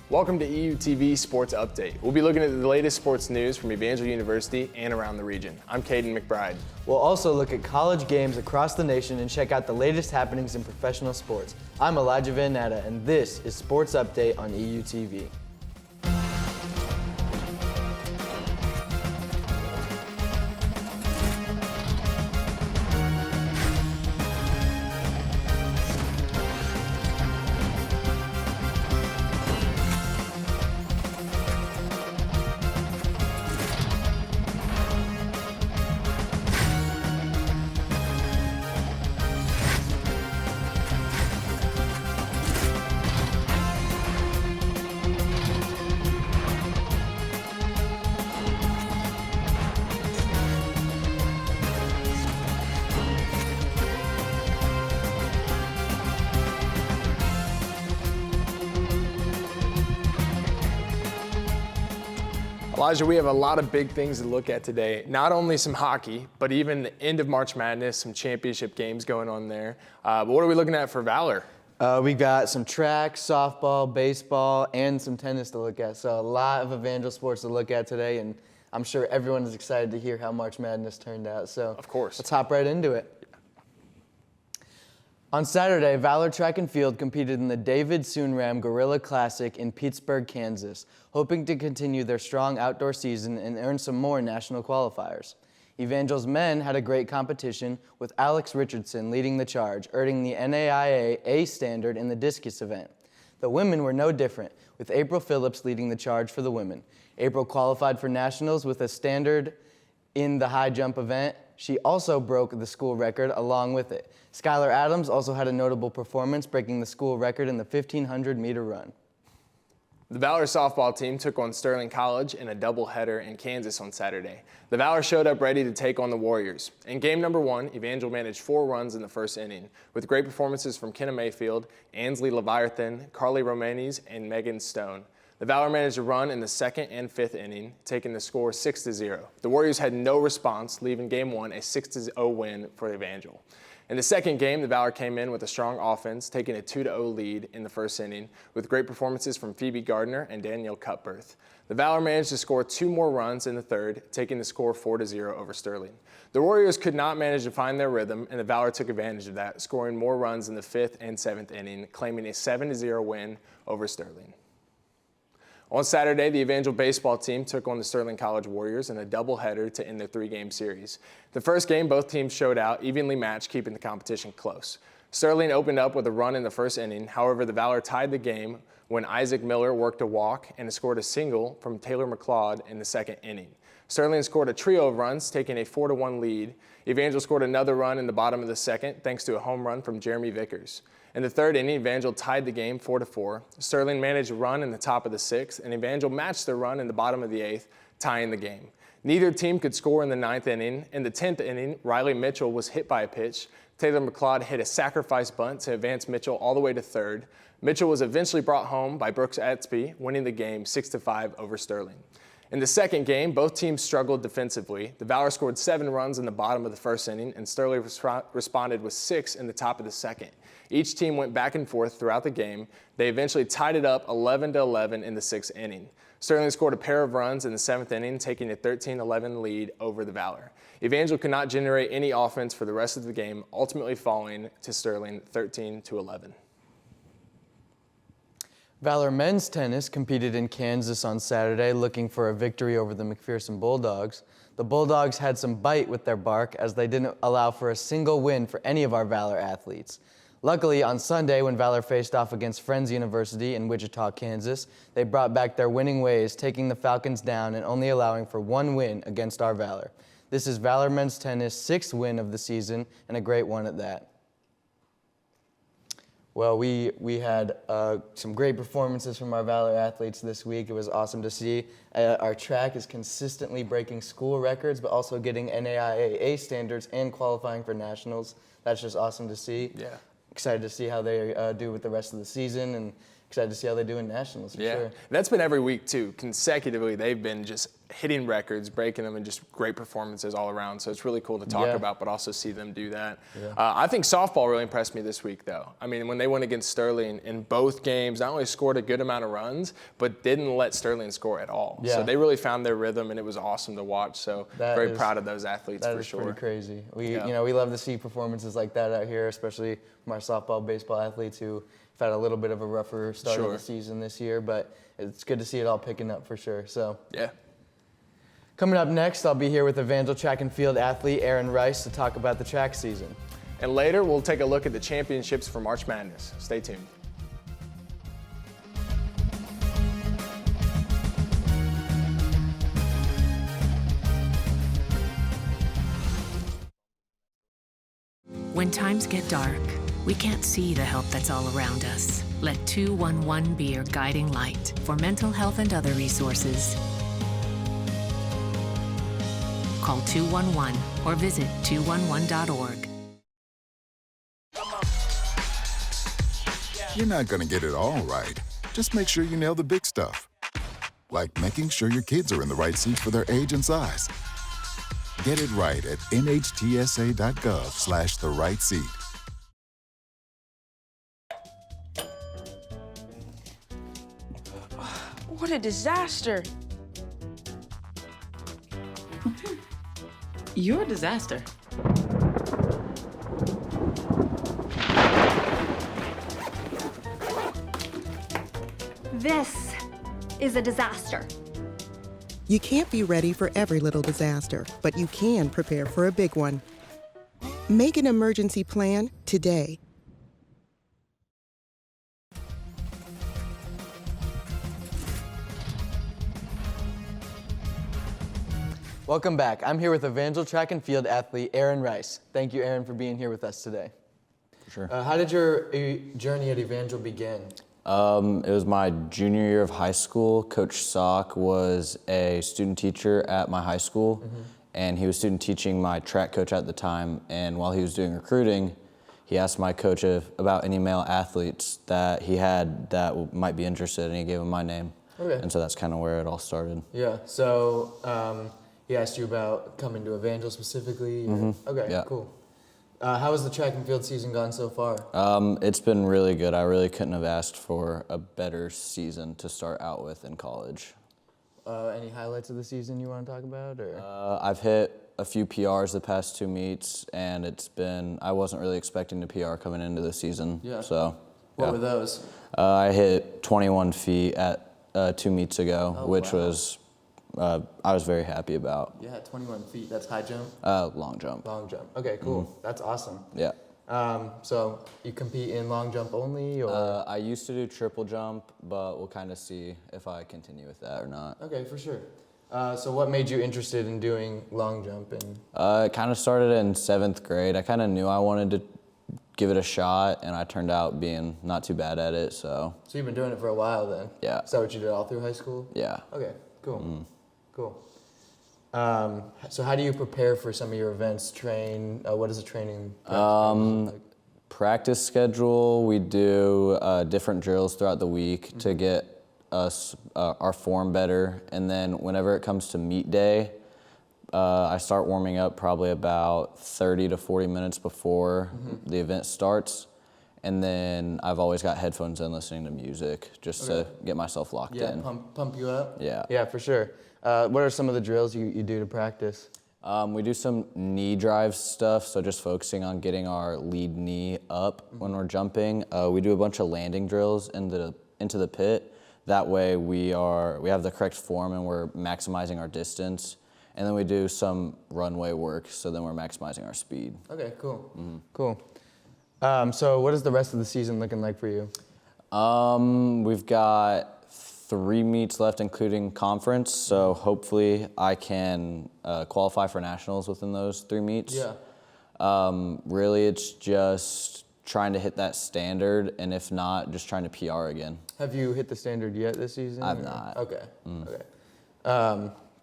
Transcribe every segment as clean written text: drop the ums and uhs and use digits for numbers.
Welcome to EUTV Sports Update. We'll be looking at the latest sports news from Evangel University and around the region. I'm Caden McBride. We'll also look at college games across the nation and check out the latest happenings in professional sports. I'm Elijah Van Natta, and this is Sports Update on EUTV. Elijah, we have a lot of big things to look at today. Not only some hockey, but even the end of March Madness, some championship games going on there. But what are we looking at for Valor? We got some track, softball, baseball, and some tennis to look at. So a lot of Evangel sports to look at today, and I'm sure everyone is excited to hear how March Madness turned out. So of course, let's hop right into it. On Saturday, Valor Track and Field competed in the David Soonram Gorilla Classic in Pittsburgh, Kansas, hoping to continue their strong outdoor season and earn some more national qualifiers. Evangel's men had a great competition, with Alex Richardson leading the charge, earning the NAIA A standard in the discus event. The women were no different, with April Phillips leading the charge for the women. April qualified for nationals with a standard in the high jump event. She also broke the school record along with it. Skylar Adams also had a notable performance, breaking the school record in the 1,500-meter run. The Valor softball team took on Sterling College in a doubleheader in Kansas on Saturday. The Valor showed up ready to take on the Warriors. In game number 1, Evangel managed 4 runs in the first inning, with great performances from Kenna Mayfield, Ansley Leviathan, Carly Romanes, and Megan Stone. The Valor managed a run in the 2nd and 5th inning, taking the score 6-0. The Warriors had no response, leaving game 1 a 6-0 win for Evangel. In the second game, the Valor came in with a strong offense, taking a 2-0 lead in the first inning, with great performances from Phoebe Gardner and Danielle Cutbirth. The Valor managed to score 2 more runs in the third, taking the score 4-0 over Sterling. The Warriors could not manage to find their rhythm, and the Valor took advantage of that, scoring more runs in the 5th and 7th inning, claiming a 7-0 win over Sterling. On Saturday, the Evangel baseball team took on the Sterling College Warriors in a doubleheader to end their 3-game series. The first game, both teams showed out, evenly matched, keeping the competition close. Sterling opened up with a run in the first inning. However, the Valor tied the game when Isaac Miller worked a walk and scored a single from Taylor McLeod in the second inning. Sterling scored a trio of runs, taking a 4-1 lead. Evangel scored another run in the bottom of the second, thanks to a home run from Jeremy Vickers. In the third inning, Evangel tied the game 4-4. Sterling managed a run in the top of the 6th, and Evangel matched their run in the bottom of the 8th, tying the game. Neither team could score in the 9th inning. In the 10th inning, Riley Mitchell was hit by a pitch. Taylor McLeod hit a sacrifice bunt to advance Mitchell all the way to third. Mitchell was eventually brought home by Brooks Atsby, winning the game 6-5 over Sterling. In the second game, both teams struggled defensively. The Valor scored 7 runs in the bottom of the first inning, and Sterling responded with 6 in the top of the second. Each team went back and forth throughout the game. They eventually tied it up 11-11 in the 6th inning. Sterling scored a pair of runs in the 7th inning, taking a 13-11 lead over the Valor. Evangel could not generate any offense for the rest of the game, ultimately falling to Sterling 13-11. Valor men's tennis competed in Kansas on Saturday, looking for a victory over the McPherson Bulldogs. The Bulldogs had some bite with their bark, as they didn't allow for a single win for any of our Valor athletes. Luckily, on Sunday, when Valor faced off against Friends University in Wichita, Kansas, they brought back their winning ways, taking the Falcons down and only allowing for 1 win against our Valor. This is Valor men's tennis' 6th win of the season, and a great one at that. Well, we had some great performances from our Valor athletes this week. It was awesome to see. Our track is consistently breaking school records, but also getting NAIA A standards and qualifying for nationals. That's just awesome to see. Yeah. Excited to see how they do with the rest of the season, and excited to see how they do in nationals for sure. That's been every week too. Consecutively, they've been just hitting records, breaking them, and just great performances all around. So it's really cool to talk about, but also see them do that. I think softball really impressed me this week, though. I mean, when they went against Sterling in both games, not only scored a good amount of runs, but didn't let Sterling score at all. So they really found their rhythm, and it was awesome to watch. So very proud of those athletes for sure. That is pretty crazy. We love to see performances like that out here, especially from our softball, baseball athletes who have had a little bit of a rougher start of the season this year, but it's good to see it all picking up for sure. So coming up next, I'll be here with Evangel track and field athlete Aaron Rice to talk about the track season. And later, we'll take a look at the championships for March Madness. Stay tuned. When times get dark, we can't see the help that's all around us. Let 211 be your guiding light for mental health and other resources. Call 211 or visit 211.org. You're not going to get it all right. Just make sure you nail the big stuff. Like making sure your kids are in the right seat for their age and size. Get it right at nhtsa.gov/the-right-seat. What a disaster. You're a disaster. This is a disaster. You can't be ready for every little disaster, but you can prepare for a big one. Make an emergency plan today. Welcome back. I'm here with Evangel track and field athlete Aaron Rice. Thank you, Aaron, for being here with us today. For sure. How did your journey at Evangel begin? It was my junior year of high school. Coach Sock was a student teacher at my high school, and he was student teaching my track coach at the time. And while he was doing recruiting, he asked my coach about any male athletes that he had that might be interested, and he gave him my name. Okay. And so that's kind of where it all started. Yeah. So he asked you about coming to Evangel specifically? Okay, Yeah. cool. How has the track and field season gone so far? It's been really good. I really couldn't have asked for a better season to start out with in college. Any highlights of the season you want to talk about? Or? I've hit a few PRs the past 2 meets, and I wasn't really expecting to PR coming into the season. Yeah. So, What were those? I hit 21 feet at 2 meets ago, which was I was very happy about. Yeah, 21 feet. That's high jump? Long jump. Long jump. Okay, cool. That's awesome. Yeah. So you compete in long jump only, or? I used to do triple jump, but we'll kind of see if I continue with that or not. Okay, for sure. So what made you interested in doing long jump? It kind of started in 7th grade. I kind of knew I wanted to give it a shot, and I turned out being not too bad at it, so. So you've been doing it for a while then? Yeah. Is that what you did all through high school? Yeah. Okay, cool. Cool. So how do you prepare for some of your events? Train? What is the training practice like? Practice schedule, we do different drills throughout the week to get us our form better, and then whenever it comes to meet day, I start warming up probably about 30 to 40 minutes before the event starts, and then I've always got headphones in listening to music just to get myself locked in. Yeah, pump you up? Yeah. Yeah, for sure. What are some of the drills you do to practice? We do some knee drive stuff, so just focusing on getting our lead knee up when we're jumping. We do a bunch of landing drills into the pit. That way we have the correct form and we're maximizing our distance. And then we do some runway work, so then we're maximizing our speed. Okay, cool. Cool. So what is the rest of the season looking like for you? We've got 3 meets left, including conference, so hopefully I can qualify for nationals within those 3 meets. Yeah. Really, it's just trying to hit that standard, and if not, just trying to PR again. Have you hit the standard yet this season? I've not. Okay. Okay.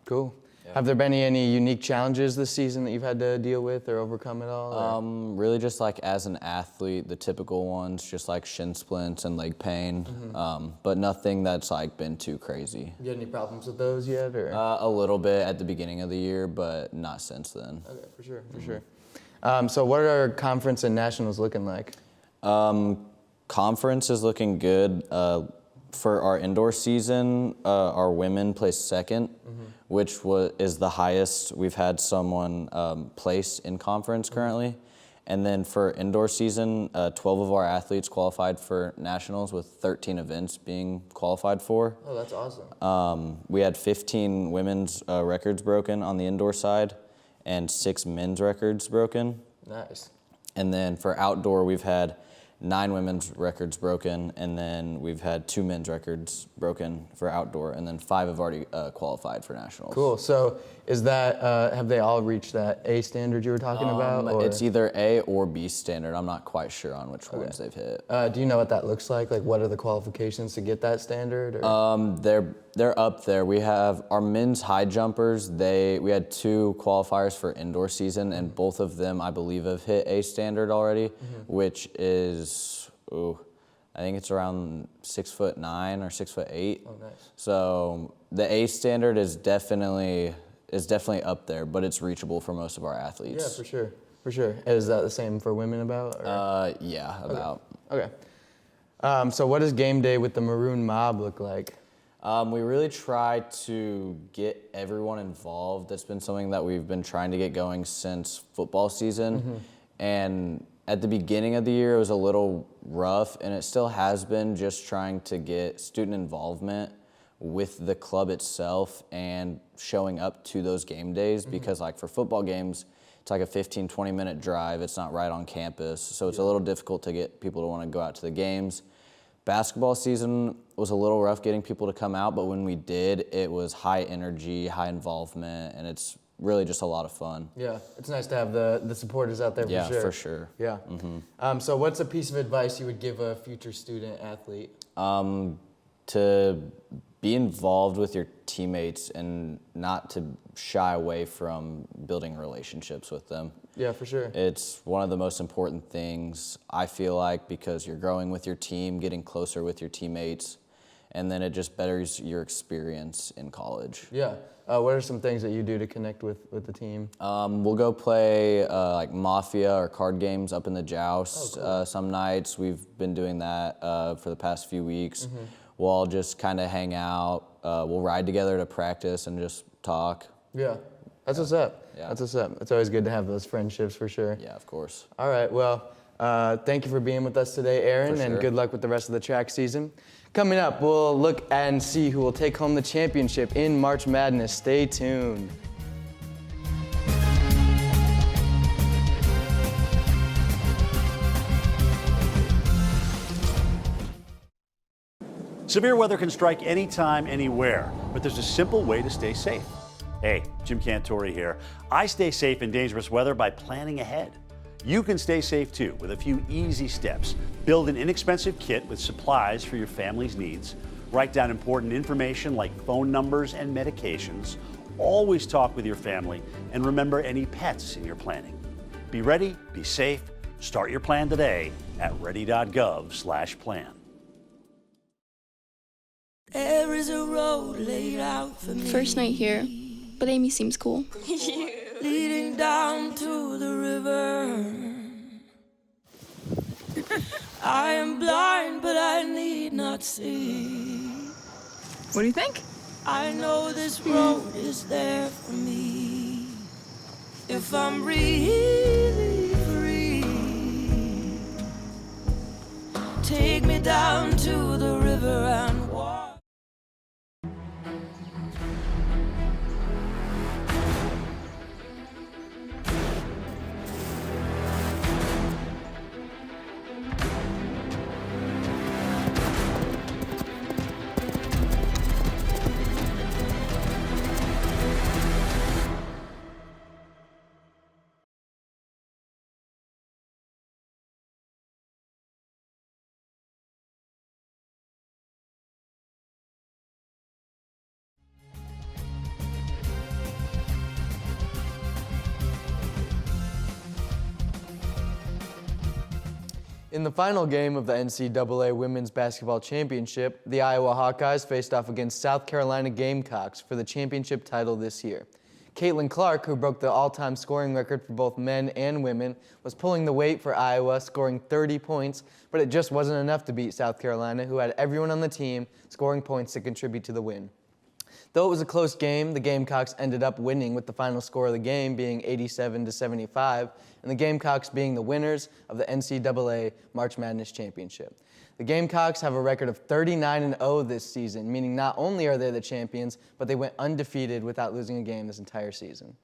Cool. Have there been any unique challenges this season that you've had to deal with or overcome at all? Really just like as an athlete, the typical ones, just like shin splints and leg pain, but nothing that's like been too crazy. You had any problems with those yet? Or? A little bit at the beginning of the year, but not since then. Okay, for sure. So what are conference and nationals looking like? Conference is looking good. For our indoor season, our women placed second, which is the highest we've had someone place in conference currently. And then for indoor season, 12 of our athletes qualified for nationals with 13 events being qualified for. Oh, that's awesome. We had 15 women's records broken on the indoor side and 6 men's records broken. Nice. And then for outdoor, we've had 9 women's records broken, and then we've had 2 men's records broken for outdoor, and then 5 have already qualified for nationals. Cool. So is that, have they all reached that A standard you were talking about? Or? It's either A or B standard. I'm not quite sure on which ones they've hit. Do you know what that looks like? Like, what are the qualifications to get that standard? Or? They're up there. We have our men's high jumpers. We had 2 qualifiers for indoor season, and both of them, I believe, have hit A standard already, which is, I think it's around 6'9" or 6'8". Oh, nice. So the A standard is definitely up there, but it's reachable for most of our athletes. Yeah, for sure. Is that the same for women about? Or? Yeah, about. Okay. So what does game day with the Maroon Mob look like? We really try to get everyone involved. That's been something that we've been trying to get going since football season. And at the beginning of the year, it was a little rough, and it still has been, just trying to get student involvement with the club itself and showing up to those game days, because like for football games, it's like a 15, 20-minute drive. It's not right on campus, so it's a little difficult to get people to want to go out to the games. Basketball season was a little rough getting people to come out, but when we did, it was high energy, high involvement, and it's really just a lot of fun. Yeah, it's nice to have the supporters out there for sure. Yeah, for sure. Yeah. So what's a piece of advice you would give a future student athlete? To be involved with your teammates and not to shy away from building relationships with them. Yeah, for sure. It's one of the most important things, I feel like, because you're growing with your team, getting closer with your teammates, and then it just betters your experience in college. Yeah. What are some things that you do to connect with the team? We'll go play like Mafia or card games up in the Joust. Some nights. We've been doing that for the past few weeks. We'll all just kind of hang out. We'll ride together to practice and just talk. Yeah. That's what's up. Yeah. That's what's up. It's always good to have those friendships for sure. Yeah, of course. All right. Well, thank you for being with us today, Aaron, For sure. and good luck with the rest of the track season. Coming up, we'll look and see who will take home the championship in March Madness. Stay tuned. Severe weather can strike anytime, anywhere, but there's a simple way to stay safe. Hey, Jim Cantori here. I stay safe in dangerous weather by planning ahead. You can stay safe too with a few easy steps. Build an inexpensive kit with supplies for your family's needs. Write down important information like phone numbers and medications. Always talk with your family, and remember any pets in your planning. Be ready, be safe. Start your plan today at ready.gov/plan. There is a road laid out for me. First night here, but Amy seems cool. Leading down to the river. I am blind, but I need not see. What do you think? I know this road is there for me. If I'm really free, take me down to the river and walk. In the final game of the NCAA Women's Basketball Championship, the Iowa Hawkeyes faced off against South Carolina Gamecocks for the championship title this year. Caitlin Clark, who broke the all-time scoring record for both men and women, was pulling the weight for Iowa, scoring 30 points, but it just wasn't enough to beat South Carolina, who had everyone on the team scoring points to contribute to the win. Though it was a close game, the Gamecocks ended up winning with the final score of the game being 87-75, and the Gamecocks being the winners of the NCAA March Madness Championship. The Gamecocks have a record of 39-0 this season, meaning not only are they the champions, but they went undefeated without losing a game this entire season.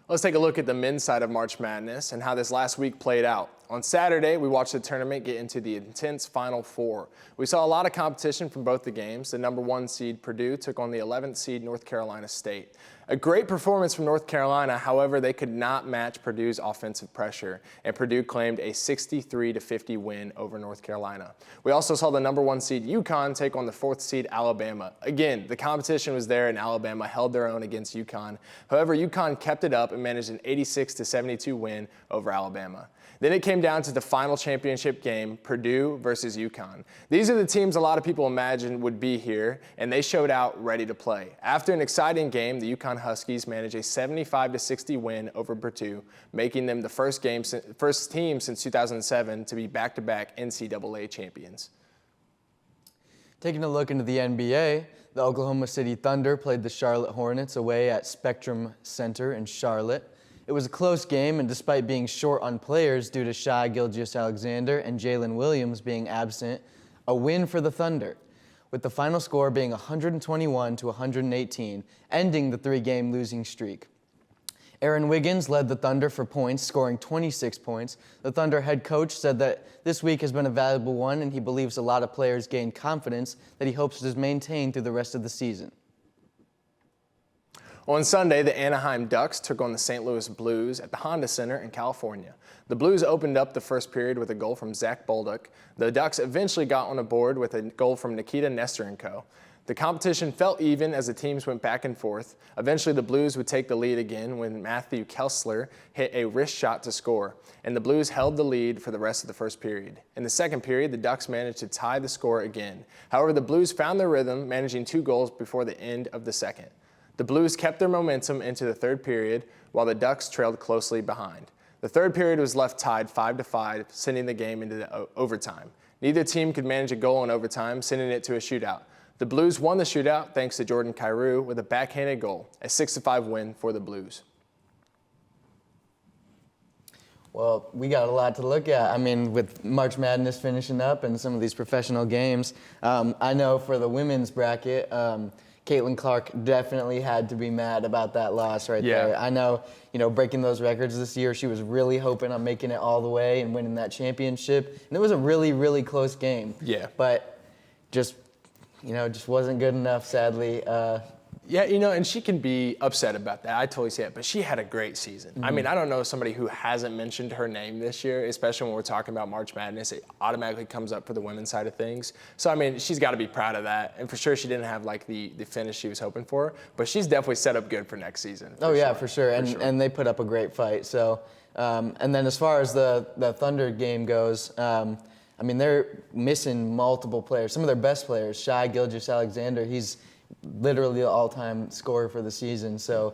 Let's take a look at the men's side of March Madness and how this last week played out. On Saturday, we watched the tournament get into the intense Final Four. We saw a lot of competition from both the games. The number 1 seed Purdue took on the 11th seed North Carolina State. A great performance from North Carolina, however, they could not match Purdue's offensive pressure, and Purdue claimed a 63-50 win over North Carolina. We also saw the number 1 seed UConn take on the 4th seed Alabama. Again, the competition was there, and Alabama held their own against UConn. However, UConn kept it up and managed an 86-72 win over Alabama. Then it came down to the final championship game, Purdue versus UConn. These are the teams a lot of people imagined would be here, and they showed out ready to play. After an exciting game, the UConn Huskies managed a 75-60 win over Purdue, making them the first team since 2007 to be back-to-back NCAA champions. Taking a look into the NBA, the Oklahoma City Thunder played the Charlotte Hornets away at Spectrum Center in Charlotte. It was a close game, and despite being short on players due to Shai Gilgeous-Alexander and Jalen Williams being absent, a win for the Thunder, with the final score being 121-118, ending the 3-game losing streak. Aaron Wiggins led the Thunder for points, scoring 26 points. The Thunder head coach said that this week has been a valuable one, and he believes a lot of players gained confidence that he hopes to maintain through the rest of the season. On Sunday, the Anaheim Ducks took on the St. Louis Blues at the Honda Center in California. The Blues opened up the first period with a goal from Zach Bolduc. The Ducks eventually got on a board with a goal from Nikita Nesterenko. The competition felt even as the teams went back and forth. Eventually, the Blues would take the lead again when Matthew Kessler hit a wrist shot to score, and the Blues held the lead for the rest of the first period. In the second period, the Ducks managed to tie the score again. However, the Blues found their rhythm, managing 2 goals before the end of the second. The Blues kept their momentum into the third period, while the Ducks trailed closely behind. The third period was left tied 5-5, sending the game into the overtime. Neither team could manage a goal in overtime, sending it to a shootout. The Blues won the shootout thanks to Jordan Kyrou with a backhanded goal, a 6-5 win for the Blues. Well, we got a lot to look at. I mean, with March Madness finishing up and some of these professional games, I know for the women's bracket, Caitlin Clark definitely had to be mad about that loss right there. I know, breaking those records this year, she was really hoping on making it all the way and winning that championship. And it was a really, really close game. Yeah. But just wasn't good enough, sadly. And she can be upset about that. I totally see it. But she had a great season. I mean, I don't know somebody who hasn't mentioned her name this year, especially when we're talking about March Madness. It automatically comes up for the women's side of things. So, I mean, she's got to be proud of that. And for sure, she didn't have, the finish she was hoping for. But she's definitely set up good for next season. For sure. And they put up a great fight. So, and then as far as the Thunder game goes, they're missing multiple players. Some of their best players, Shai Gilgeous-Alexander, he's literally the all-time scorer for the season. So,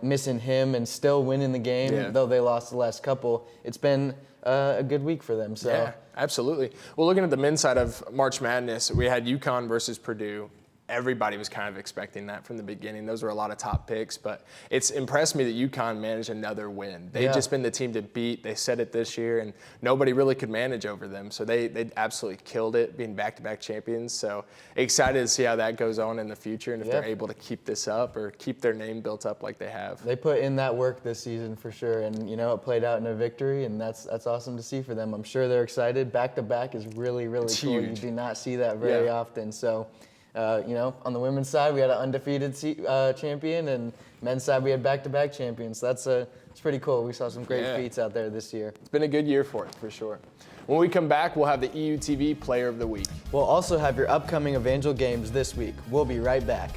missing him and still winning the game, though they lost the last couple, it's been a good week for them. So. Yeah, absolutely. Well, looking at the men's side of March Madness, we had UConn versus Purdue. Everybody was kind of expecting that from the beginning. Those were a lot of top picks, but it's impressed me that UConn managed another win. They've just been the team to beat. They said it this year, and nobody really could manage over them. So they absolutely killed it, being back-to-back champions. So excited to see how that goes on in the future and if they're able to keep this up or keep their name built up like they have. They put in that work this season for sure, and it played out in a victory, and that's awesome to see for them. I'm sure they're excited. Back-to-back is really, really It's cool. huge. You do not see that very often. So. On the women's side, we had an undefeated champion, and men's side, we had back-to-back champions. So it's pretty cool. We saw some great feats out there this year. It's been a good year for it, for sure. When we come back, we'll have the EUTV Player of the Week. We'll also have your upcoming Evangel games this week. We'll be right back.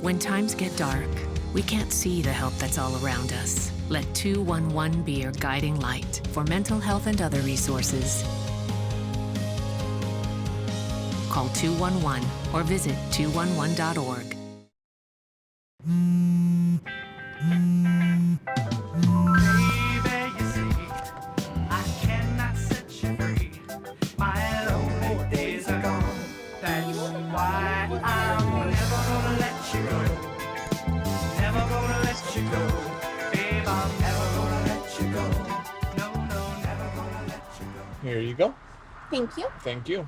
When times get dark, we can't see the help that's all around us. Let 211 be your guiding light for mental health and other resources. Call 211 or visit 211.org. Here you go. Thank you. Thank you.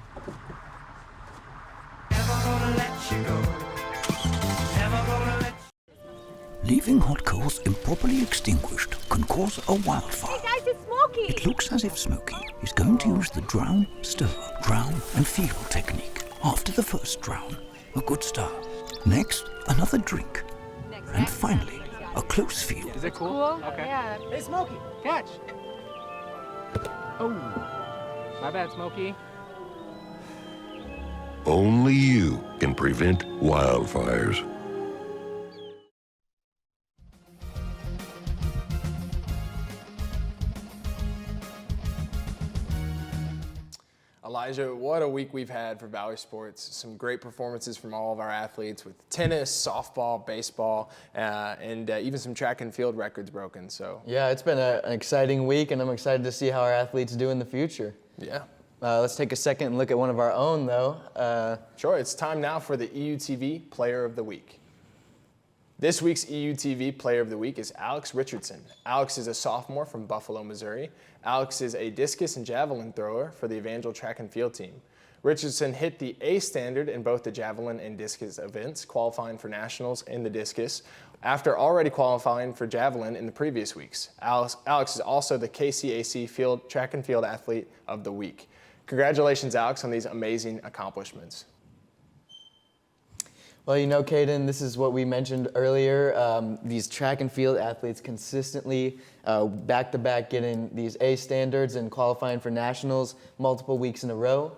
Leaving hot coals improperly extinguished can cause a wildfire. Hey guys, it's Smokey! It looks as if Smokey is going to use the drown, stir, drown and feel technique. After the first drown, a good start. Next, another drink. And finally, a close feel. Is it cool? Okay. Yeah. Hey, Smokey, catch. Oh, my bad, Smokey. Only you can prevent wildfires. Elijah, what a week we've had for Valley Sports. Some great performances from all of our athletes with tennis, softball, baseball, and even some track and field records broken. So Yeah, it's been an exciting week, and I'm excited to see how our athletes do in the future. yeah. Let's take a second and look at one of our own, though. Sure, it's time now for the EUTV Player of the Week. This week's EUTV Player of the Week is Alex Richardson. Alex is a sophomore from Buffalo, Missouri. Alex is a discus and javelin thrower for the Evangel track and field team. Richardson hit the A standard in both the javelin and discus events, qualifying for nationals in the discus, after already qualifying for javelin in the previous weeks. Alex is also the KCAC Track and Field Athlete of the Week. Congratulations, Alex, on these amazing accomplishments. Well, you know, Caden, this is what we mentioned earlier. These track and field athletes consistently, back-to-back, getting these A standards and qualifying for nationals multiple weeks in a row.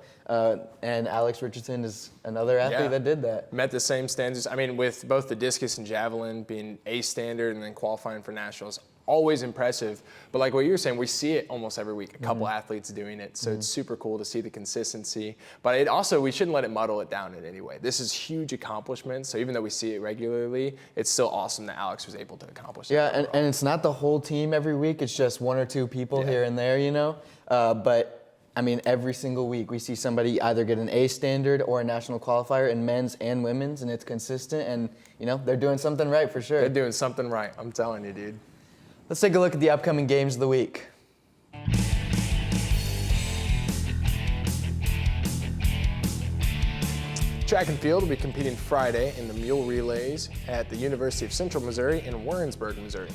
And Alex Richardson is another athlete that did that. Met the same standards. I mean, with both the discus and javelin being A standard and then qualifying for nationals, always impressive. But like what you were saying, we see it almost every week, a couple athletes doing it. So it's super cool to see the consistency. But it also, we shouldn't let it muddle it down in any way. This is huge accomplishment. So even though we see it regularly, it's still awesome that Alex was able to accomplish it. Yeah, and it's not the whole team every week. It's just one or two people here and there, you know. But I mean, every single week we see somebody either get an A standard or a national qualifier in men's and women's, and it's consistent. And, you know, they're doing something right for sure. They're doing something right. I'm telling you, dude. Let's take a look at the upcoming games of the week. Track and field will be competing Friday in the mule relays at the University of Central Missouri in Warrensburg, Missouri.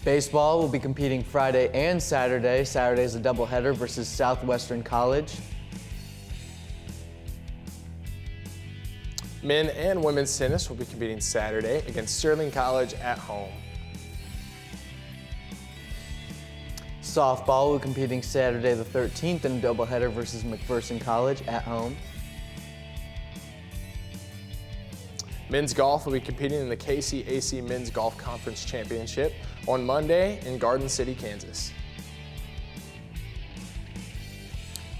Baseball will be competing Friday and Saturday. Saturday is a doubleheader versus Southwestern College. Men and women's tennis will be competing Saturday against Sterling College at home. Softball will be competing Saturday the 13th in a doubleheader versus McPherson College at home. Men's golf will be competing in the KCAC Men's Golf Conference Championship on Monday in Garden City, Kansas.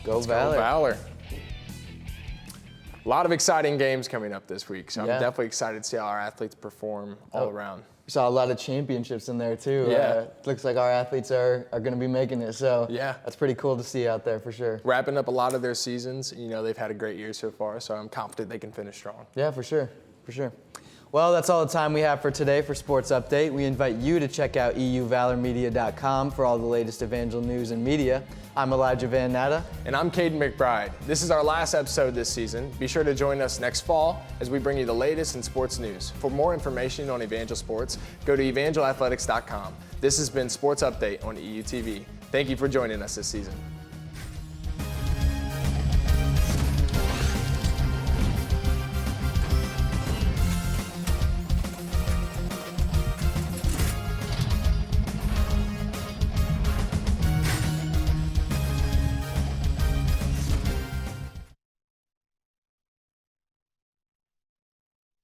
Go Valor. Go Valor. A lot of exciting games coming up this week, so I'm definitely excited to see how our athletes perform all around. We saw a lot of championships in there too. Looks like our athletes are going to be making it, so that's pretty cool to see out there for sure. Wrapping up a lot of their seasons. You know, they've had a great year so far, so I'm confident they can finish strong. Yeah, for sure. For sure. Well, that's all the time we have for today for Sports Update. We invite you to check out euvalormedia.com for all the latest Evangel news and media. I'm Elijah Van Natta. And I'm Caden McBride. This is our last episode this season. Be sure to join us next fall as we bring you the latest in sports news. For more information on Evangel Sports, go to evangelathletics.com. This has been Sports Update on EUTV. Thank you for joining us this season.